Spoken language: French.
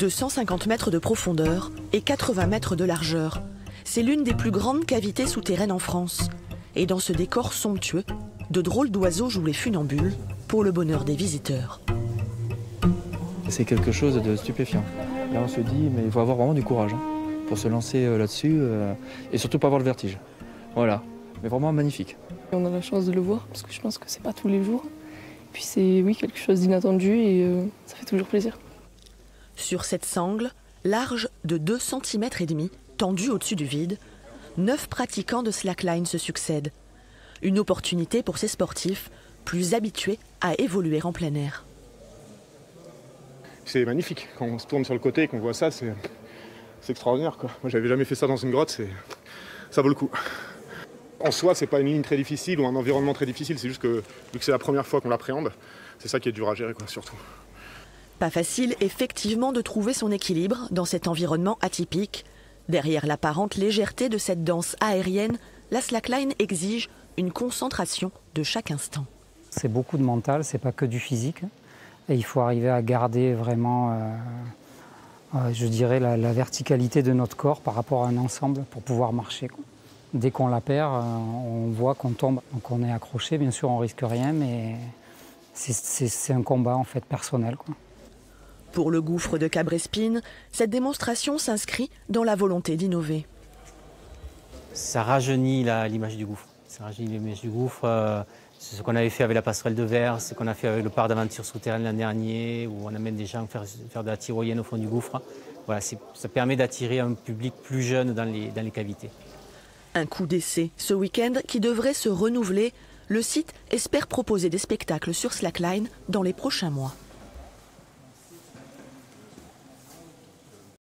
250 mètres de profondeur et 80 mètres de largeur. C'est l'une des plus grandes cavités souterraines en France. Et dans ce décor somptueux, de drôles d'oiseaux jouent les funambules pour le bonheur des visiteurs. C'est quelque chose de stupéfiant. Là, on se dit, mais il faut avoir vraiment du courage pour se lancer là-dessus et surtout pas avoir le vertige. Voilà, mais vraiment magnifique. On a la chance de le voir parce que je pense que c'est pas tous les jours. Puis c'est quelque chose d'inattendu et ça fait toujours plaisir. Sur cette sangle, large de 2,5 cm, tendue au-dessus du vide, 9 pratiquants de slackline se succèdent. Une opportunité pour ces sportifs plus habitués à évoluer en plein air. C'est magnifique. Quand on se tourne sur le côté et qu'on voit ça, c'est extraordinaire, quoi. Moi, j'avais jamais fait ça dans une grotte, ça vaut le coup. En soi, c'est pas une ligne très difficile ou un environnement très difficile, c'est juste que, vu que c'est la première fois qu'on l'appréhende, c'est ça qui est dur à gérer, quoi, surtout. Pas facile, effectivement, de trouver son équilibre dans cet environnement atypique. Derrière l'apparente légèreté de cette danse aérienne, la slackline exige une concentration de chaque instant. C'est beaucoup de mental, c'est pas que du physique. Et il faut arriver à garder vraiment, je dirais, la verticalité de notre corps par rapport à un ensemble pour pouvoir marcher, quoi. Dès qu'on la perd, on voit qu'on tombe. Donc on est accroché, bien sûr, on risque rien, mais c'est un combat en fait personnel, quoi. Pour le gouffre de Cabrespine, cette démonstration s'inscrit dans la volonté d'innover. Ça rajeunit l'image du gouffre. Ça rajeunit l'image du gouffre. C'est ce qu'on avait fait avec la passerelle de verre, c'est ce qu'on a fait avec le parc d'aventure souterraine l'an dernier, où on amène des gens faire de la tyrolienne au fond du gouffre. Voilà, ça permet d'attirer un public plus jeune dans les cavités. Un coup d'essai ce week-end qui devrait se renouveler. Le site espère proposer des spectacles sur slackline dans les prochains mois.